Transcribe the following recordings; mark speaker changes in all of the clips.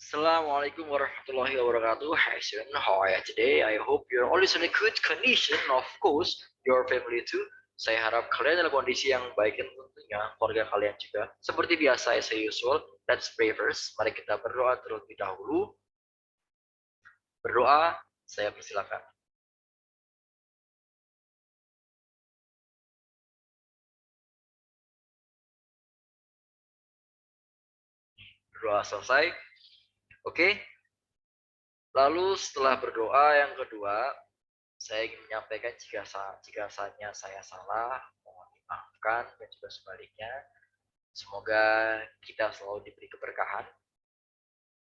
Speaker 1: Assalamualaikum warahmatullahi wabarakatuh. Hi, Sun. How are you today? I hope you're always in a good condition. Of course, your family too. Saya harap kalian dalam kondisi yang baik dan tentunya keluarga kalian juga. Seperti biasa, as usual, let's pray first. Mari kita berdoa terlebih dahulu. Berdoa, saya persilakan. Berdoa selesai. Oke. Lalu setelah berdoa yang kedua, saya ingin menyampaikan jika saatnya saya salah, mohon dimaafkan dan juga sebaliknya. Semoga kita selalu diberi keberkahan.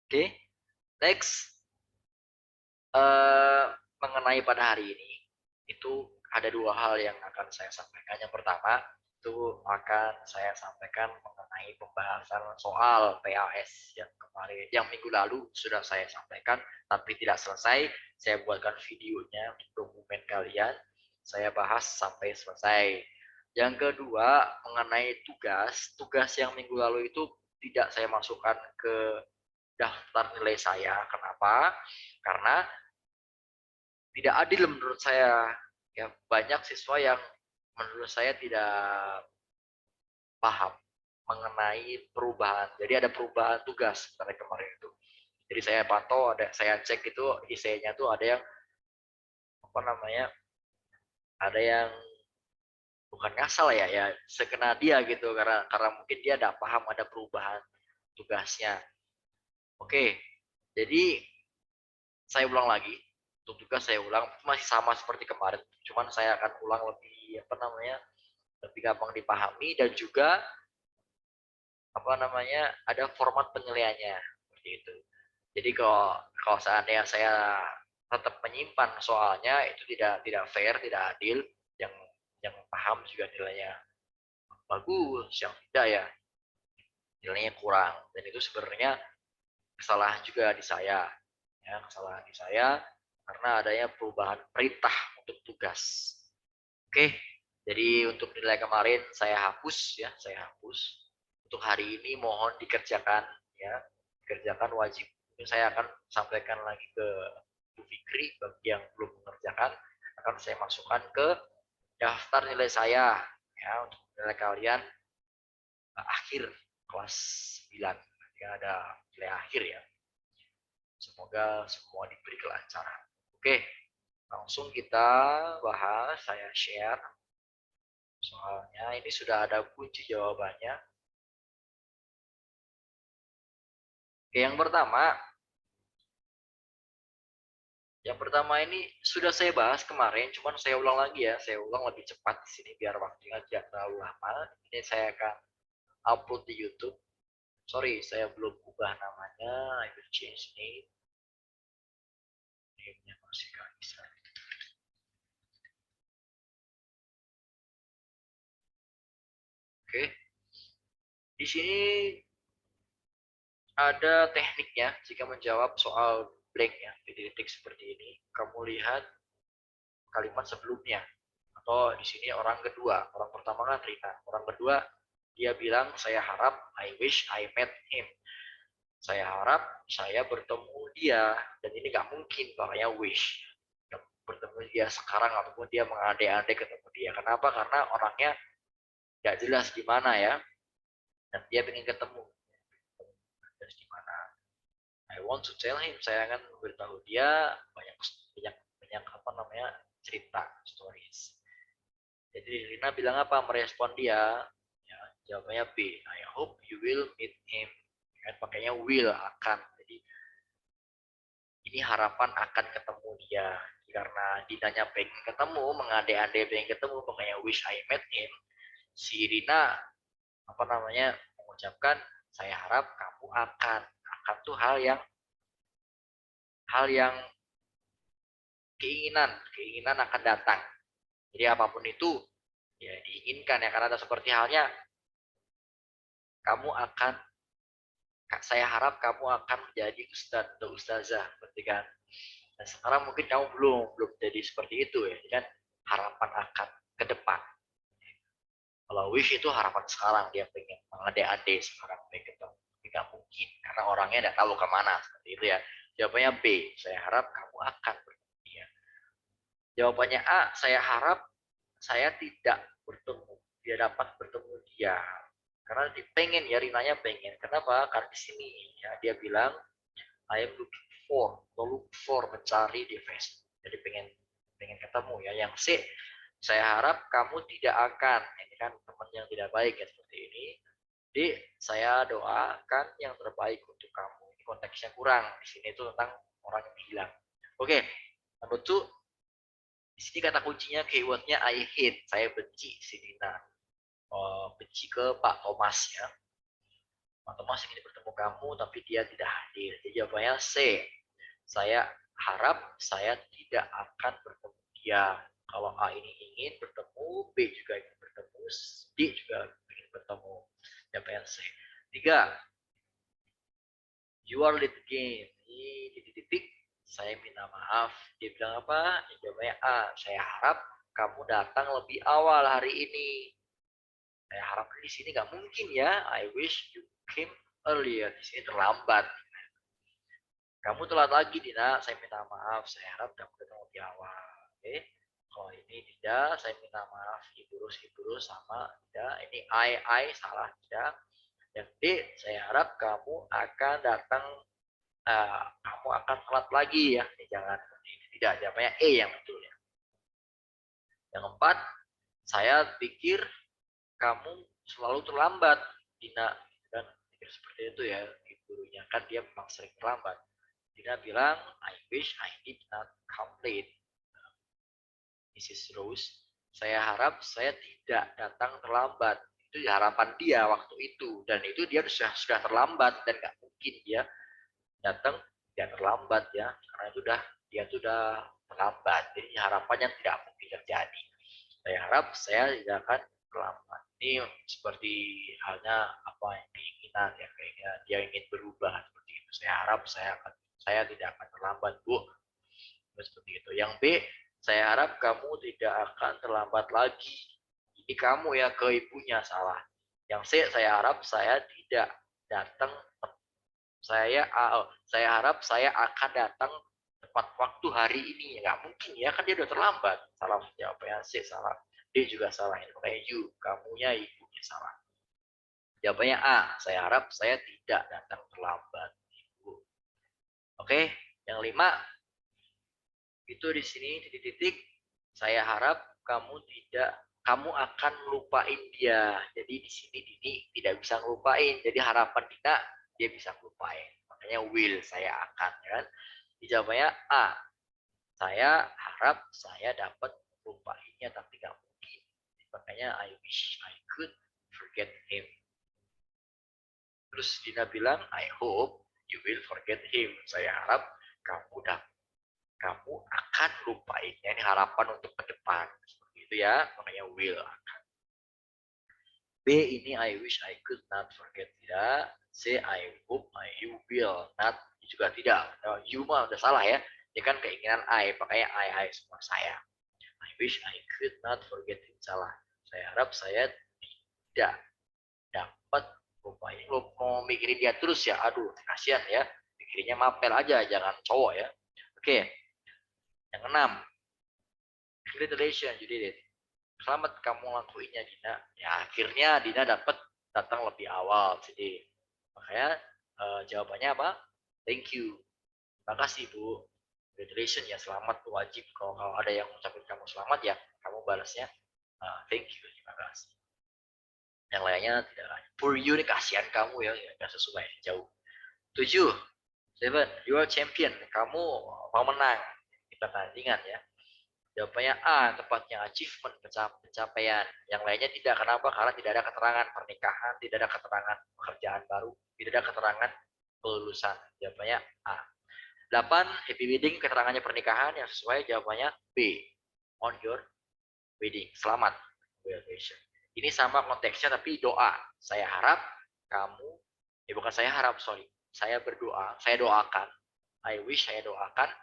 Speaker 1: Oke, next. Eh, Mengenai pada hari ini, itu ada dua hal yang akan saya sampaikan. Yang pertama, itu akan saya sampaikan mengenai pembahasan soal PAS yang kemarin, yang minggu lalu sudah saya sampaikan, tapi tidak selesai. Saya buatkan videonya untuk dokumen kalian. Saya bahas sampai selesai. Yang kedua, mengenai tugas yang minggu lalu itu tidak saya masukkan ke daftar nilai saya. Kenapa? Karena tidak adil menurut saya. Ya, banyak siswa yang menurut saya tidak paham mengenai perubahan. Jadi ada perubahan tugas dari kemarin itu. Jadi saya pantau, saya cek itu isinya tuh ada yang apa namanya, ada yang bukan ngasal ya sekena dia gitu karena mungkin dia tidak paham ada perubahan tugasnya. Oke, jadi saya ulang lagi. Untuk tugas saya ulang masih sama seperti kemarin, cuman saya akan ulang lebih apa namanya, lebih gampang dipahami dan juga apa namanya, ada format penilaiannya seperti itu. Jadi kalau kalau seandainya saya tetap menyimpan soalnya, itu tidak fair, tidak adil. Yang paham juga nilainya bagus, yang tidak ya nilainya kurang, dan itu sebenarnya kesalahan juga di saya, ya kesalahan di saya karena adanya perubahan perintah untuk tugas. Oke, jadi untuk nilai kemarin saya hapus, ya saya hapus. Untuk hari ini mohon dikerjakan, ya dikerjakan wajib. Ini saya akan sampaikan lagi ke Bu Fikri. Bagi yang belum mengerjakan akan saya masukkan ke daftar nilai saya, ya untuk nilai kalian akhir kelas 9. Ya, ada nilai akhir ya. Semoga semua diberi kelancaran. Oke, langsung kita bahas. Saya share soalnya ini sudah ada kunci jawabannya. Oke, yang pertama ini sudah saya bahas kemarin, cuman saya ulang lagi ya. Saya ulang lebih cepat di sini biar waktunya tidak terlalu lama. Ini saya akan upload di YouTube. Sorry, saya belum ubah namanya. I will change name. Name-nya masih gak bisa. Oke, di sini ada tekniknya jika menjawab soal blank ya, di titik seperti ini. Kamu lihat kalimat sebelumnya, atau di sini orang kedua. Orang pertama kan Rina, orang kedua dia bilang saya harap, I wish I met him. Saya harap saya bertemu dia, dan ini nggak mungkin makanya wish bertemu dia sekarang ataupun dia mengandai-andai ketemu dia. Kenapa? Karena orangnya nggak jelas di mana ya, dan dia ingin ketemu. Jelas di mana? I want to tell him, saya akan memberitahu dia banyak banyak banyak apa namanya, cerita, stories. Jadi Rina bilang apa, merespon dia, ya, jawabannya B, I hope you will meet him, kan pakainya will, akan. Jadi ini harapan akan ketemu dia, karena Dinanya pengen ketemu, mengandai-andai pengen ketemu, makanya wish I met him. Si Rina apa namanya, mengucapkan saya harap kamu akan tuh hal yang keinginan akan datang. Jadi apapun itu ya diinginkan ya, karena seperti halnya kamu akan, saya harap kamu akan menjadi ustadz atau ustazah, berarti kan. Nah, sekarang mungkin kamu belum jadi seperti itu ya, kan harapan akan ke depan. Kalau wish itu harapan sekarang, dia pengen mengade-ade sekarang pengen ketemu, tapi nggak mungkin karena orangnya tidak tahu kemana, seperti itu ya. Jawabannya B, saya harap kamu akan bertemu dia. Jawabannya A, saya harap saya tidak bertemu, dia dapat bertemu dia. Karena dia pengen ya, Rinanya pengen. Kenapa? Karena di sini ya dia bilang I am looking for, atau look for, mencari di Facebook. Jadi pengen ketemu ya. Yang C, saya harap kamu tidak akan. Ini kan teman yang tidak baik ya seperti ini. Jadi saya doakan yang terbaik untuk kamu. Ini konteksnya kurang. Di sini itu tentang orang yang hilang. Oke, number 2. Di sini kata kuncinya keywordnya I hate. Saya benci si Dina. Benci ke Pak Thomas ya. Pak Thomas ingin bertemu kamu tapi dia tidak hadir. Jadi jawabannya C. Saya harap saya tidak akan bertemu dia. Kalau A ini ingin bertemu, B juga ingin bertemu, D juga ingin bertemu. Jawabannya C. 3. You are late game. Ini titik-titik. Saya minta maaf. Dia bilang apa? Jawabannya A. Saya harap kamu datang lebih awal hari ini. Saya harap di sini nggak mungkin ya. I wish you came earlier. Di sini terlambat. Kamu telat lagi, Dina. Saya minta maaf. Saya harap kamu datang lebih awal. Oke. Kalau ini tidak, saya minta maaf. Ibu sama tidak. Ini I salah tidak. Yang D, saya harap kamu akan datang. Kamu akan telat lagi ya. Ini jangan tidak. Jawabannya E yang betul ya. Yang 4, saya pikir kamu selalu terlambat, Dina. Dan pikir seperti itu ya, gurunya kan dia memang sering terlambat. Dina bilang, I wish I did not come late. Mrs. Rose, saya harap saya tidak datang terlambat. Itu harapan dia waktu itu. Dan itu dia sudah terlambat. Dan nggak mungkin dia datang dia terlambat ya. Karena itu dia sudah terlambat. Jadi harapannya tidak mungkin terjadi. Saya harap saya tidak akan terlambat. Ini seperti halnya apa yang keinginan ya, kayaknya dia ingin berubah seperti itu. Saya harap saya tidak akan terlambat, Bu. Seperti itu. Yang B, saya harap kamu tidak akan terlambat lagi. Ini kamu ya, ke ibunya salah. Yang C, saya harap saya tidak datang. Saya harap saya akan datang tepat waktu hari ini. Nggak mungkin ya, kan dia udah terlambat. Salah jawabnya C, salah. D juga salah. Kayak you, kamunya ibunya salah. Jawabannya A, saya harap saya tidak datang terlambat. Ibu. Oke, yang 5, itu di sini titik-titik. Saya harap kamu akan melupain dia. Jadi di sini Dini tidak bisa ngelupain. Jadi harapan Dina dia bisa ngelupain. Makanya will, saya akan kan. Jawabannya A. Saya harap saya dapat melupainnya tapi gak mungkin. Makanya I wish I could forget him. Terus Dina bilang, I hope you will forget him. Saya harap kamu akan lupainnya. Ini harapan untuk ke depan. Seperti itu ya, makanya will akan. B ini I wish I could not forget, tidak. C I hope you will not, juga tidak. You mah udah salah ya. Ini kan keinginan I, makanya I semua saya. I wish I could not forget him, salah. Saya harap saya tidak dapat lupain. Lo mau mikirin dia terus ya, aduh kasihan ya. Mikirinnya mapel aja, jangan cowok ya. Oke. Yang 6, congratulations, you did it. Selamat kamu lakuinnya, Dina. Ya, akhirnya Dina datang lebih awal. Jadi, makanya jawabannya apa? Thank you. Terima kasih, Bu. Congratulations ya, selamat tuh wajib. Kalau ada yang ngucapin kamu selamat ya, kamu balasnya thank you, terima kasih. Yang lainnya tidak lain. For you nih, kasihan kamu ya, nggak sesuai, jauh. 7, 7, you are champion. Kamu mau menang di pertandingan ya. Jawabannya A, tepatnya achievement, pencapaian. Yang lainnya tidak. Kenapa? Karena tidak ada keterangan pernikahan, tidak ada keterangan pekerjaan baru, tidak ada keterangan kelulusan. Jawabannya A. 8, happy wedding, keterangannya pernikahan. Yang sesuai jawabannya B, on your wedding. Selamat. Ini sama konteksnya tapi doa. Saya harap kamu, bukan saya harap, sorry. Saya berdoa, saya doakan. I wish, saya doakan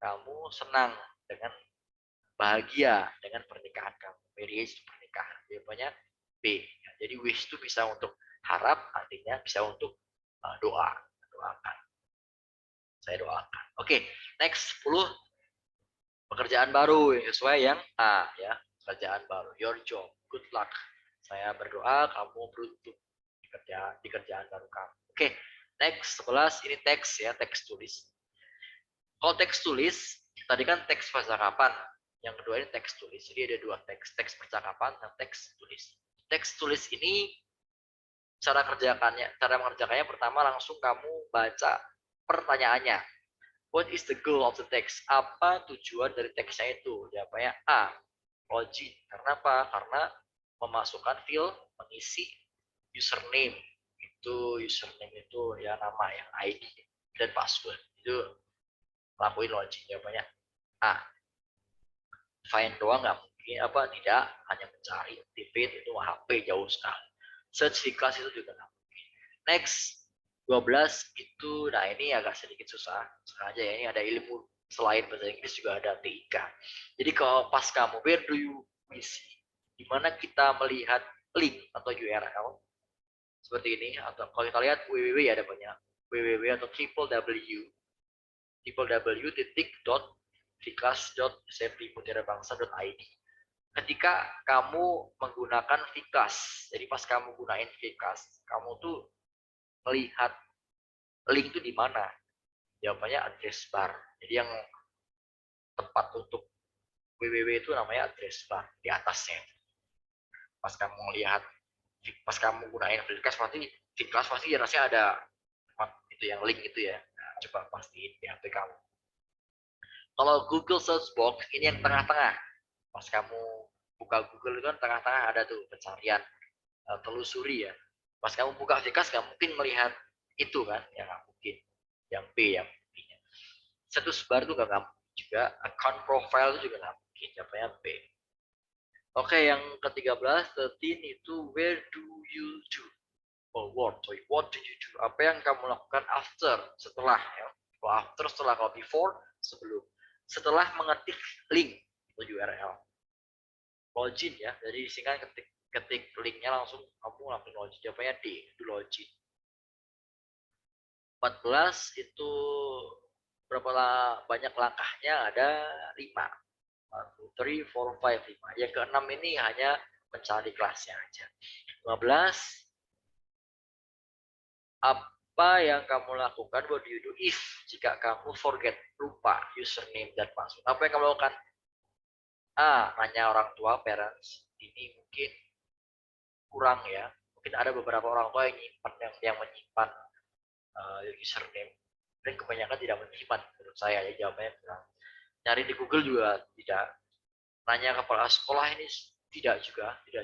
Speaker 1: kamu senang dengan bahagia dengan pernikahan kamu. Marriage, pernikahan. Jawabannya B. Jadi wish itu bisa untuk harap, artinya bisa untuk doa. saya doakan. Oke, next 10 pekerjaan baru yang sesuai yang A ya. Pekerjaan baru, your job, good luck. Saya berdoa kamu beruntung di kerjaan baru kamu. Oke, next 11 ini teks ya, teks tulis. Kalau teks tulis, tadi kan teks percakapan. Yang kedua ini teks tulis. Jadi ada dua teks, teks percakapan dan teks tulis. Teks tulis ini cara mengerjakannya pertama langsung kamu baca pertanyaannya. What is the goal of the text? Apa tujuan dari teksnya itu? Jawabannya A. Login. Karena apa? Karena memasukkan field, mengisi username. Username itu ya nama yang ID dan password. Itu lakuin login. Jawabannya A. Find doang nggak mungkin. Tidak. Hanya mencari. Activate itu HP jauh sekali. Search di kelas itu juga nggak mungkin. Next. 12 itu, nah ini agak sedikit susah. Sengaja ya, ini ada ilmu selain bahasa Inggris juga ada TIK. Jadi kalau pas kamu, where do you see? Di mana kita melihat link atau URL seperti ini, atau kalau kita lihat www ya ada banyak www atau www.viclas.smp.mutirabangsa.id. Ketika kamu menggunakan Viclas, jadi pas kamu gunain Viclas, kamu tuh melihat link itu di mana? Jawabannya address bar. Jadi yang tempat untuk www itu namanya address bar di atasnya. Pas kamu lihat, pas kamu gunain Viclas pasti rasanya ada itu yang link itu ya. Nah, coba pastiin di HP kamu. Kalau Google Search Box ini yang tengah-tengah. Pas kamu buka Google itu kan tengah-tengah ada tuh pencarian, telusuri ya. Pas kamu buka Viclas nggak mungkin melihat itu kan, ya nggak mungkin. Yang B yang B-nya. Status bar itu nggak mungkin juga, account profile itu juga nggak mungkin, jawabannya B. Oke, yang ke-13, 13 itu where do you do? What do you do? Apa yang kamu lakukan after, setelah ya. Kalau after, kalau before, sebelum. Setelah mengetik link atau URL. Login ya, jadi singkat ketik linknya langsung kamu lakukan login. Jawabannya D, itu login. 14 itu berapa banyak langkahnya? Ada 5. 1, 2, 3, 4, 5, 5. Yang ke-6 ini hanya mencari kelasnya aja. 15. Apa yang kamu lakukan? What do you do if jika kamu forget, lupa username dan password? Apa yang kamu lakukan? A. Nanya orang tua, parents. Ini mungkin kurang ya. Mungkin ada beberapa orang tua yang menyimpan username. Dan kebanyakan tidak menyimpan menurut saya. Ya, jawabannya kurang. Nyari di Google juga tidak. Nanya kepala sekolah ini tidak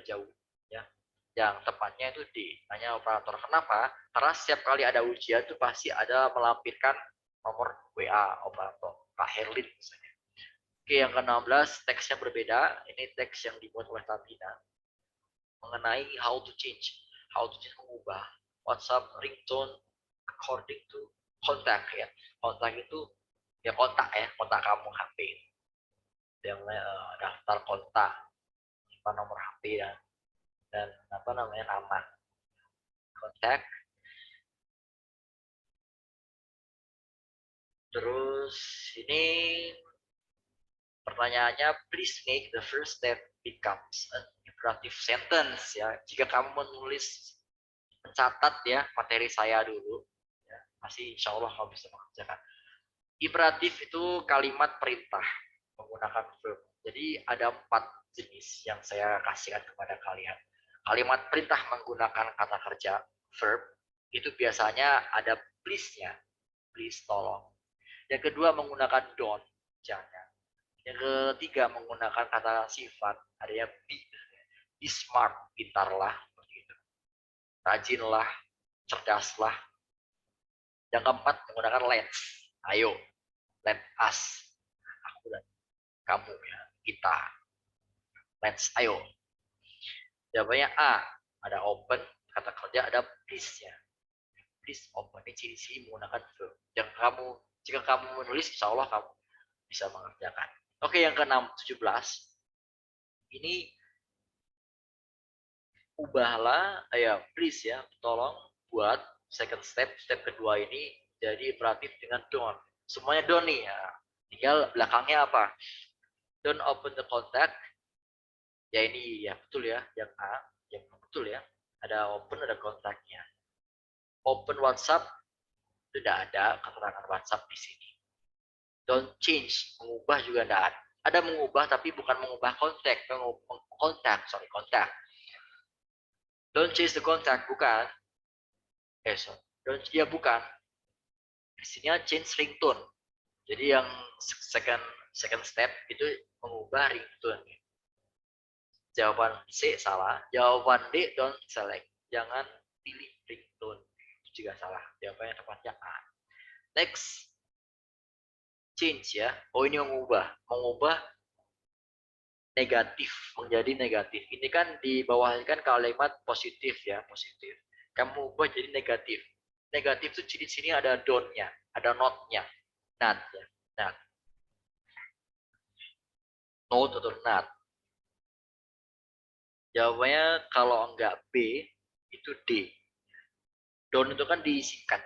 Speaker 1: jauh ya. Yang tepatnya itu di nanya operator. Kenapa? Karena setiap kali ada ujian itu pasti ada melampirkan nomor WA operator Kak Herlin misalnya. Oke, yang ke-16 teksnya berbeda. Ini teks yang dibuat oleh Tabina mengenai how to change mengubah WhatsApp ringtone according to kontak ya. Kontak itu ya kontak kamu HP yang daftar kontak, nomor HP dan nama kontak. Terus ini pertanyaannya, please make the first step becomes an imperative sentence ya. Jika kamu mencatat ya materi saya dulu, ya, pasti insya Allah kamu bisa mengerjakan. Imperatif itu kalimat perintah menggunakan verb. Jadi ada 4 jenis yang saya kasihkan kepada kalian. Kalimat perintah menggunakan kata kerja verb itu biasanya ada please-nya, please tolong. Yang kedua menggunakan don't, jangan. Yang ketiga menggunakan kata sifat, adanya be smart, pintarlah, rajinlah, cerdaslah. Yang keempat menggunakan let's, ayo, let us, aku dan kamu ya, kita, let's, ayo. Jawabannya A, ada open, kata kerja ada please ya. Please open, ini ciri-ciri menggunakan verb. Jika kamu menulis, insya Allah kamu bisa mengerjakan. Oke, yang ke-6, 17. Ini ubahlah, ya please ya, tolong buat second step kedua ini jadi imperatif dengan don't. Semuanya don't nih ya. Tinggal belakangnya apa? Don't open the contact. Ya ini ya betul ya, yang A, yang betul ya. Ada open, ada kontaknya. Open WhatsApp, tidak ada keterangan WhatsApp di sini. Don't change, mengubah juga tidak ada. Ada mengubah tapi bukan mengubah kontak, kontak. Don't change the contact, bukan. Sorry. Don't, ya bukan. Di sini change ringtone. Jadi yang second step itu mengubah ringtone. Jawaban C salah. Jawaban D don't select. Jangan pilih ringtone. Itu juga salah. Jawabannya tepatnya A. Next. Change ya. Oh ini mengubah. Mengubah negatif menjadi negatif. Ini kan di bawahnya kan kalimat positif ya. Positif. Kamu ubah jadi negatif. Negatif itu di sini ada don't-nya. Ada not-nya. Not ya. Not. Not atau not. Jawabannya kalau enggak B, itu D. Don't itu kan disingkat.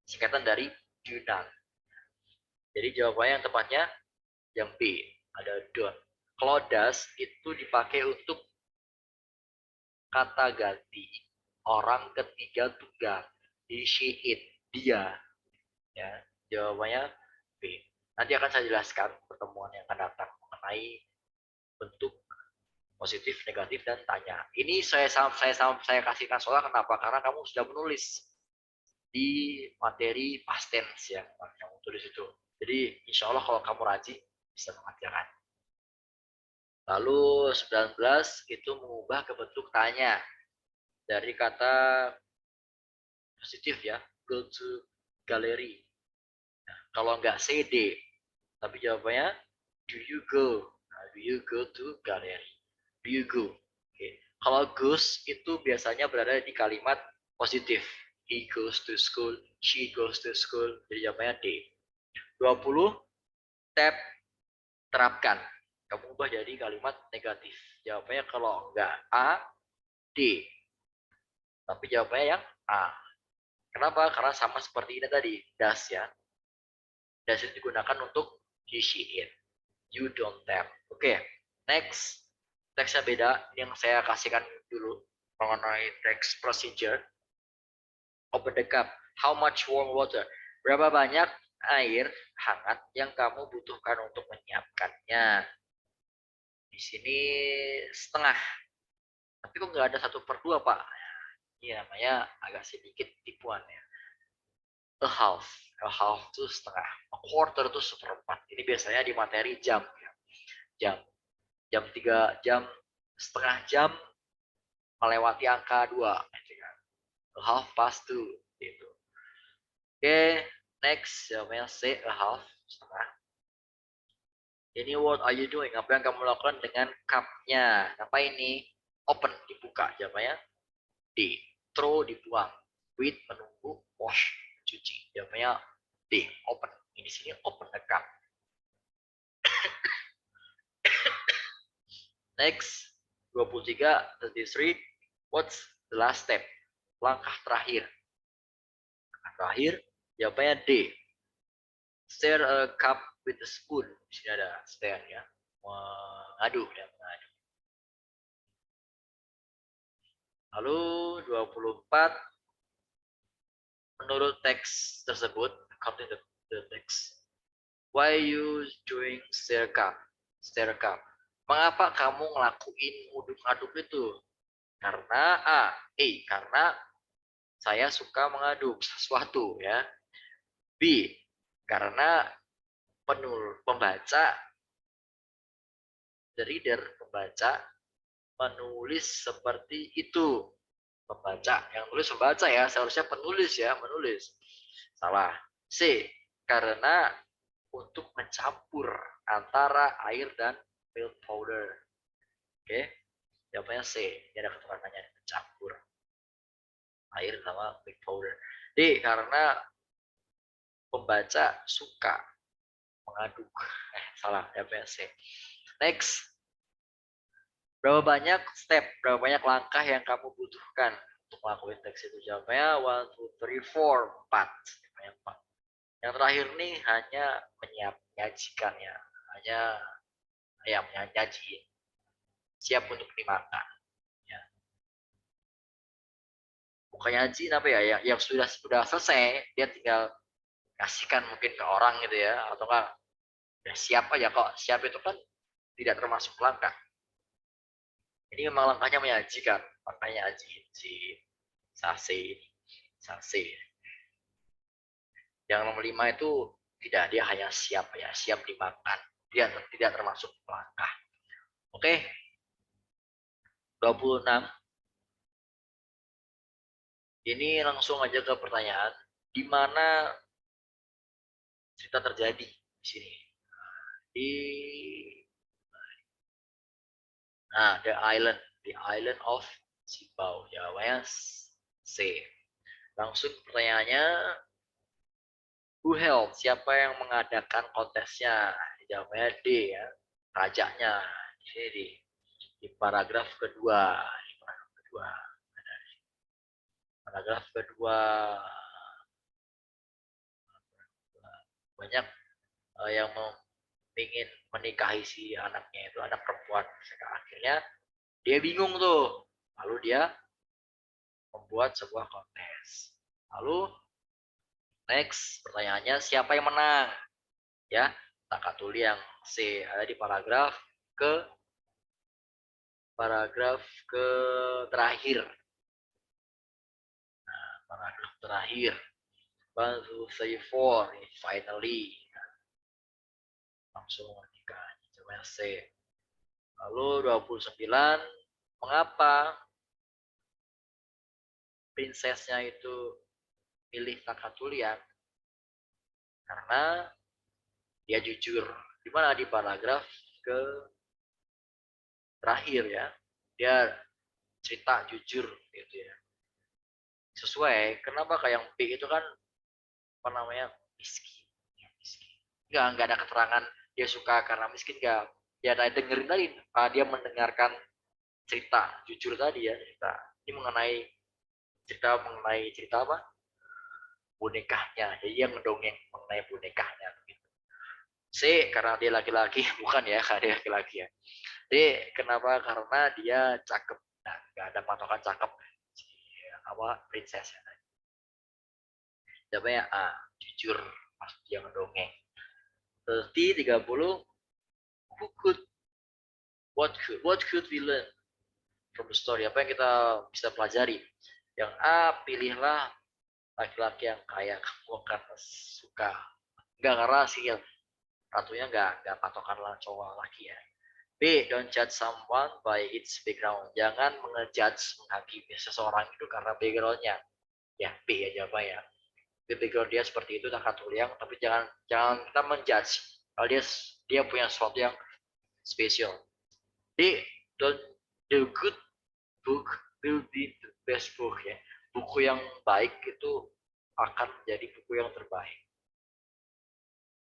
Speaker 1: Singkatan dari do not. Jadi jawabannya yang tepatnya yang B. Ada don't. Kalau does itu dipakai untuk kata ganti orang ketiga tunggal. Di she, it, dia. Ya, jawabannya B. Nanti akan saya jelaskan pertemuan yang akan datang mengenai bentuk positif, negatif, dan tanya. Ini saya kasihkan soal kenapa? Karena kamu sudah menulis di materi past tense ya, kamu tulis itu. Jadi insya Allah kalau kamu rajin bisa mengerjakan. Lalu 19 itu mengubah ke bentuk tanya dari kata positif ya, go to gallery. Nah, kalau nggak CD, tapi jawabannya do you go? Nah, do you go to gallery? Do you go? Okay. Kalau goes itu biasanya berada di kalimat positif. He goes to school, she goes to school. Jadi jawabannya D. 20 tab terapkan. Kamu ubah jadi kalimat negatif. Jawabannya kalau enggak A, D. Tapi jawabannya yang A. Kenapa? Karena sama seperti ini tadi, does ya. Does itu digunakan untuk he, she, it. You don't have. Oke, next. Teksnya beda. Ini yang saya kasihkan dulu mengenai text procedure. Open the cup. How much warm water? Berapa banyak air hangat yang kamu butuhkan untuk menyiapkannya? Di sini setengah. Tapi kok nggak ada 1/2, Pak? Ini namanya agak sedikit tipuan ya. A half. A half itu setengah. A quarter itu 1/4. Ini biasanya di materi jam. Ya. Jam 3, setengah jam melewati angka 2. A half past 2. Gitu. Oke, next. Jawabannya C, a half. Setengah. Ini what are you doing? Apa yang kamu lakukan dengan cup-nya? Apa ini? Open, dibuka. Jawabannya D. Throw, dibuang. Wait, menunggu. Wash, cuci. Jawabannya D. Open. Ini sini open the cup. Next. 23, 33. What's the last step? Langkah terakhir. Terakhir, jawabannya D. Stir a cup with a spoon. Di sini ada stir ya. Mengaduk ya, mengaduk. Lalu 24, menurut teks tersebut, according to the text, why you doing stir cup? Stir cup. Mengapa kamu ngelakuin uduk-aduk itu? Karena karena saya suka mengaduk sesuatu ya. B, karena pembaca, the reader, pembaca menulis seperti itu. Pembaca, yang nulis pembaca ya, seharusnya penulis ya, menulis. Salah. C, karena untuk mencampur antara air dan milk powder. Oke, jawabannya C. Ini ada keterangannya, mencampur air sama milk powder. D, karena pembaca suka mengaduk. Salah, jawabannya C. Next. Berapa banyak step, berapa banyak langkah yang kamu butuhkan untuk melakukan teks itu? Jawabannya 1, 2, 3, 4. 4. Yang terakhir nih hanya menyajikan ya, hanya ya menyaji, siap untuk dimakan. Ya. Bukan nyaji apa ya, yang sudah selesai, dia tinggal kasihkan mungkin ke orang gitu ya, atau enggak ya siap aja kok. Siap itu kan tidak termasuk langkah. Ini memang langkahnya menyajikan, makanya nyaji, sase, sase. Yang nomor 5 itu tidak, dia hanya siap ya, siap dimakan. Dia tidak termasuk langkah. Oke, 26. Ini langsung aja ke pertanyaan, di mana cerita terjadi di sini? Di the island of Sibau. Jawabannya C. Langsung pertanyaannya, who held? Siapa yang mengadakan kontesnya? Jawabnya D ya, rajanya. Di sini di paragraf kedua. Di paragraf kedua. Paragraf kedua banyak yang ingin menikahi si anaknya itu, anak perempuan. Akhirnya dia bingung tuh. Lalu dia membuat sebuah kontes. Lalu next pertanyaannya, siapa yang menang? Ya, Takatuli yang C ada di paragraf ke terakhir. Nah, paragraf terakhir. 1, 2, 3, 4, finally. Langsung menikah. Coba C. Lalu 29, mengapa prinsesnya itu pilih Takatulian? Karena dia jujur. Di mana di paragraf ke terakhir ya. Dia cerita jujur gitu ya. Sesuai. Kenapa kayak yang B itu kan apa namanya? Miskin. Ya, miskin. Enggak ada keterangan dia suka karena miskin, enggak. Dia dengerin tadi, dia mendengarkan cerita jujur tadi ya, cerita. Ini mengenai cerita apa? Bonekanya. Jadi dia ngedongeng mengenai bonekanya gitu. C karena dia laki-laki, bukan ya, karena dia laki-laki ya. D kenapa? Karena dia cakep. Nah, nggak ada patokan cakep. Apa princess ya. Jawabnya A, jujur pas dia ngedongeng. 30, who could what could we learn from the story? Apa yang kita bisa pelajari? Yang A, pilihlah laki-laki yang kaya, kamu akan suka. Enggak, karena sih ratunya enggak patokan lah cowok laki ya. B, don't judge someone by its background. Jangan menghakimi seseorang itu karena backgroundnya. Ya, B ya jawabannya. Background dia seperti itu, Takatuliang, tapi jangan kita menjudge kalau dia punya sesuatu yang spesial. D, don't the good book will be the best book ya. Buku yang baik itu akan menjadi buku yang terbaik.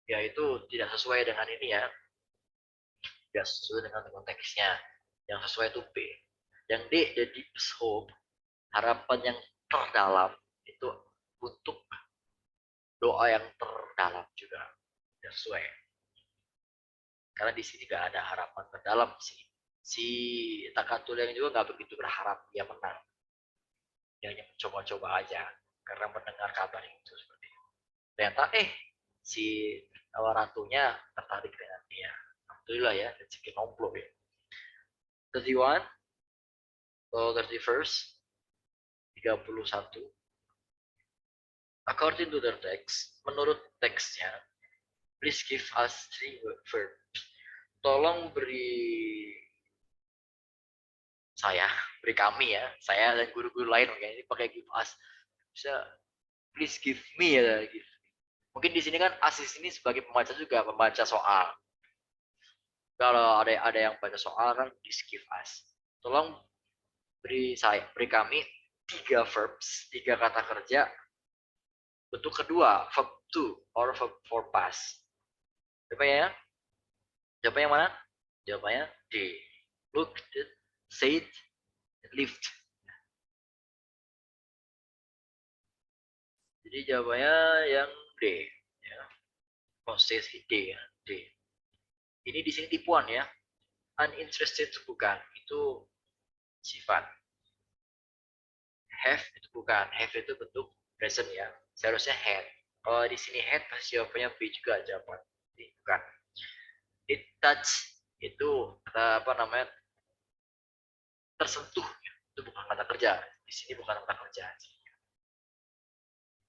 Speaker 1: Ya itu tidak sesuai dengan ini ya. Tidak sesuai dengan konteksnya. Yang sesuai itu B. Yang D, the deepest hope, harapan yang terdalam itu untuk doa yang terdalam juga. Tidak sesuai. Karena di sini gak ada harapan terdalam sih. Si Takatul yang juga gak begitu berharap dia menang. Dia hanya mencoba-coba aja karena mendengar kabar itu seperti itu. Ternyata si ratunya tertarik dengan dia. Alhamdulillah ya, rezeki nomplok ya. 31 atau 31st, 31. According to the text, menurut teksnya, please give us 3 verbs. Tolong beri kami ya, saya dan guru-guru lain mungkin ini pakai give us. Bisa please give me ya, give. Mungkin di sini kan asis ini sebagai pembaca juga, pembaca soal. Kalau ada yang baca soal kan please give us. Tolong beri kami 3 verbs, 3 kata kerja bentuk kedua, verb to or verb for past. Jawabannya yang mana? Jawabannya D. Looked, said, lived. Jadi jawabannya yang D. Ya. Posesif D ya, D. Ini di sini tipuan ya. Uninterested itu bukan, itu sifat. Have itu bukan, have itu bentuk present ya. Seharusnya had. Kalau di sini had pasti jawabannya B juga jawaban. Bukan. It touch itu kata apa namanya tersentuh, itu bukan kata kerja. Di sini bukan kata kerja.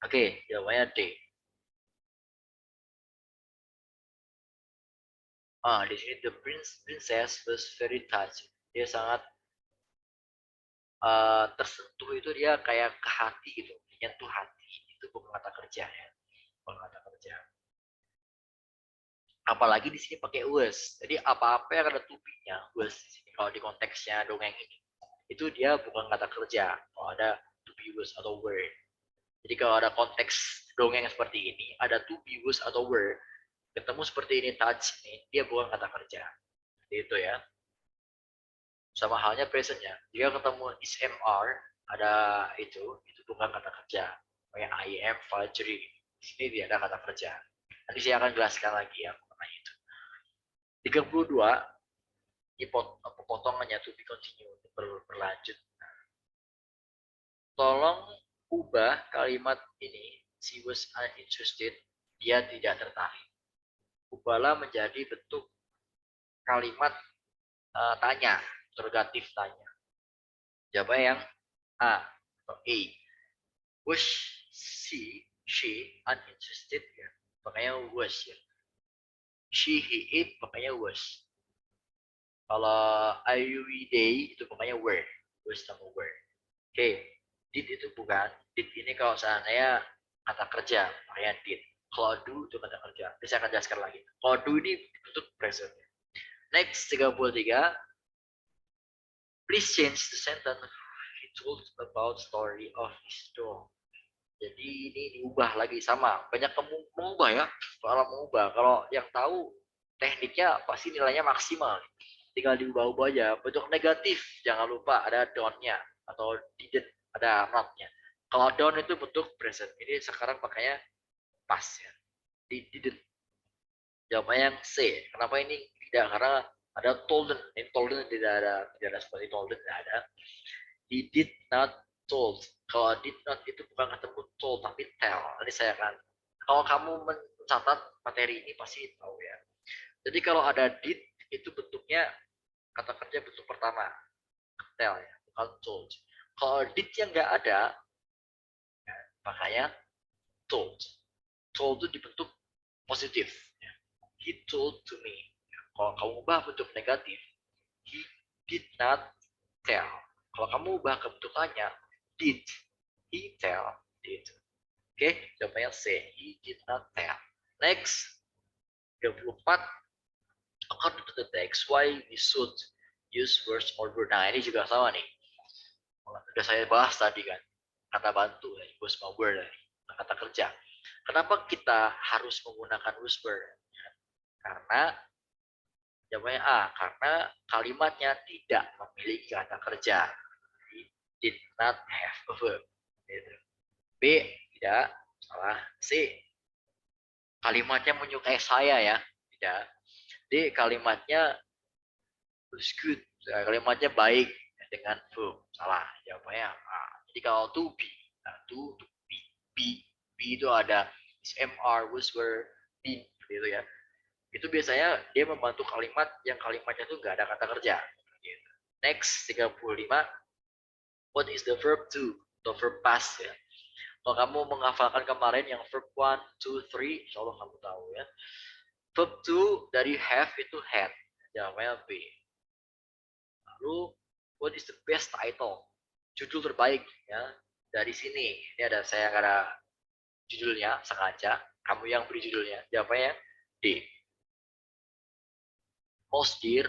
Speaker 1: Oke, jawabannya D. Di sini the princess was very touched. Dia sangat tersentuh, itu dia kayak ke hati gitu, menyentuh hati. Itu bukan kata kerja ya, bukan kata kerja. Apalagi di sini pakai was. Jadi apa-apa yang ada tubinya was di sini. Kalau di konteksnya dongeng ini, itu dia bukan kata kerja. Kalau ada to be was atau were. Jadi kalau ada konteks dongeng seperti ini, ada to be was atau were, ketemu seperti ini touch ini, dia bukan kata kerja. Jadi itu ya. Sama halnya presentnya. Jika ketemu is MR, ada itu bukan kata kerja. Kayak I am Fajri. Di sini tidak ada kata kerja. Nanti saya akan jelaskan lagi ya mengenai itu. 32 ini potongannya to be continue, berlanjut. Tolong ubah kalimat ini, she was uninterested, dia tidak tertarik. Ubahlah menjadi bentuk kalimat tanya, interrogatif tanya. Jawabannya yang A atau A. Was she uninterested ya, makanya was ya. She, he, it makanya was. Kalau I, they itu makanya were, was sama were. Oke, did itu bukan. Did ini kalau seandainya kata kerja, makanya did. Kalau do itu kata kerja. Nanti saya akan jelaskan lagi. Kalau do ini bentuk present. Next, 33. Please change the sentence. He told about story of his dog. Jadi ini diubah lagi sama. Banyak mengubah ya. Kalau mengubah, kalau yang tahu tekniknya pasti nilainya maksimal. Tinggal diubah-ubah aja. Bentuk negatif, jangan lupa ada don't-nya atau didn't, ada not-nya. Kalau don't itu bentuk present. Ini sekarang pakainya past ya. Didn't. Jawabannya yang C. Kenapa ini tidak? Karena ada told. Ini told tidak ada seperti told, tidak ada. He did not told. Kalau did not itu bukan ketemu told tapi tell. Nanti saya akan. Kalau kamu mencatat materi ini pasti tahu ya. Jadi kalau ada did itu bentuknya kata kerja bentuk pertama, tell ya, bukan told. Kalau did yang nggak ada, ya, makanya told. Told itu dibentuk positif. Ya. He told to me. Ya. Kalau kamu ubah bentuk negatif, he did not tell. Kalau kamu ubah ke bentuk tanya, did he tell? Did. Oke, jawabannya C. He did not tell. Next, 34. According to the text, why we should use words order. Nah, ini juga sama nih. Sudah saya bahas tadi kan. Kata bantu, was my word, kata kerja. Kenapa kita harus menggunakan whisper? Karena jawabannya A, karena kalimatnya tidak memiliki kata kerja. Did not have a verb. B, tidak. Salah. C, kalimatnya menyukai saya ya. Tidak. D, kalimatnya was good. Kalimatnya baik dengan verb. Salah. Jawabannya A. Jadi kalau to be, nah, to be, be itu ada MR, was, were, been, gitu ya. Itu biasanya dia membantu kalimat yang kalimatnya itu nggak ada kata kerja. Next, 35. What is the verb to? Atau verb past ya. Kalau kamu menghafalkan kemarin yang verb 1, 2, 3, insya Allah kamu tahu ya. Verb to dari have itu had. Jawabannya B. Lalu, what is the best title? Judul terbaik ya. Dari sini, ini ada saya ada judulnya sengaja. Kamu yang beri judulnya. Jawabannya D. Mouse deer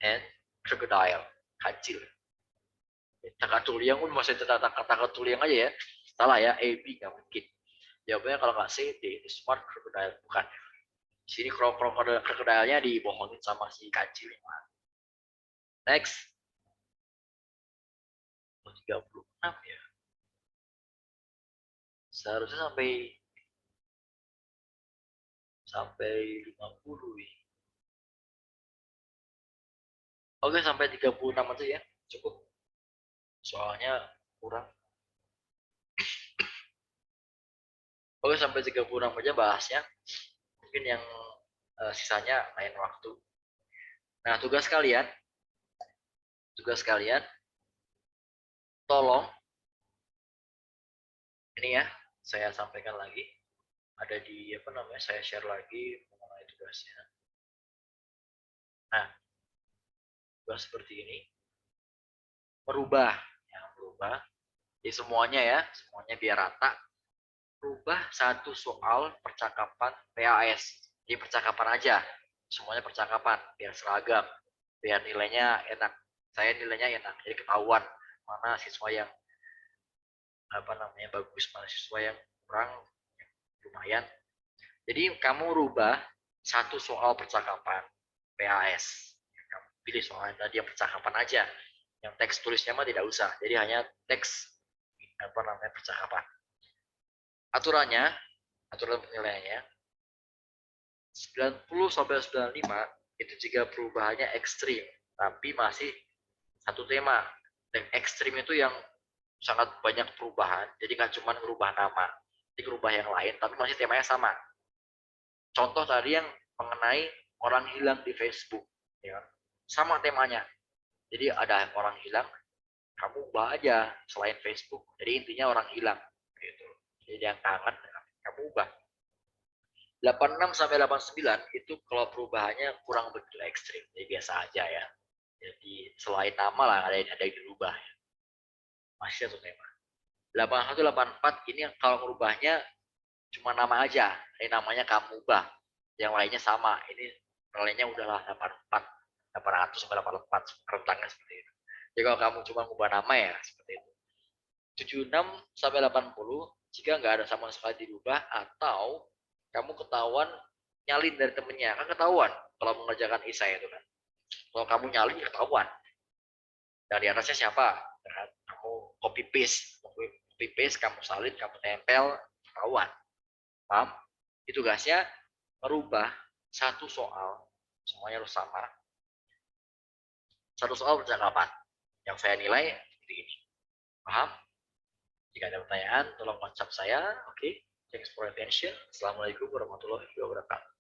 Speaker 1: and crocodile. Kancil. Takatuliang pun masih takatuliang aja ya. Salah ya, A, B nggak mungkin. Jawabannya kalau nggak C, D, itu smart crocodile. Bukan. Di sini crocodile-nya dibohongin sama si kancil. Next. 36 ya. Seharusnya sampai 50 ya. Oke, sampai 36 aja ya. Cukup. Soalnya kurang. Oke, sampai 36 aja bahasnya. Mungkin yang sisanya lain waktu. Nah, tugas kalian tolong ini ya, saya sampaikan lagi. Ada di apa namanya? Saya share lagi mengenai tugasnya. Nah, tugas seperti ini merubah merubah. Jadi semuanya biar rata. Rubah satu soal percakapan PAS. Jadi percakapan aja. Semuanya percakapan biar seragam. Biar nilainya enak. Saya nilainya enak. Jadi ketahuan mana siswa yang apa namanya bagus, mana siswa yang kurang lumayan. Jadi kamu rubah satu soal percakapan PAS. Kamu pilih soal tadi yang percakapan aja. Yang teks tulisnya mah tidak usah. Jadi hanya teks apa namanya percakapan. Aturannya, aturan penilaiannya 90 sampai 95 itu jika perubahannya ekstrim, tapi masih satu tema. Dan ekstrim itu yang sangat banyak perubahan, jadi nggak cuma merubah nama, jadi merubah yang lain, tapi masih temanya sama. Contoh tadi yang mengenai orang hilang di Facebook, ya, sama temanya. Jadi ada orang hilang, kamu ubah aja selain Facebook. Jadi intinya orang hilang, gitu. Jadi yang kangen, kamu ubah. 86 sampai 89 itu kalau perubahannya kurang begitu ekstrim, jadi biasa aja ya. Jadi selain nama lah ada yang dirubah. Masih satu tema. 81 84 ini yang kalau merubahnya cuma nama aja, ini namanya kamu ubah. Yang lainnya sama. Ini nilainya udahlah 84, 800 sampai 84 rentangnya seperti itu. Jadi kalau kamu cuma ubah nama ya seperti itu. 76 sampai 80 jika nggak ada sama sekali dirubah atau kamu ketahuan nyalin dari temennya, kan ketahuan kalau mengerjakan isai itu kan. Kalau kamu nyalin ya ketahuan. Dari atasnya siapa? Kamu copy paste, kamu salin, kamu tempel, ketahuan. Paham? Itu tugasnya merubah satu soal, semuanya harus sama. Satu soal percakapan yang saya nilai seperti ini. Paham? Jika ada pertanyaan, tolong WhatsApp saya. Oke, thanks for attention. Assalamualaikum warahmatullahi wabarakatuh.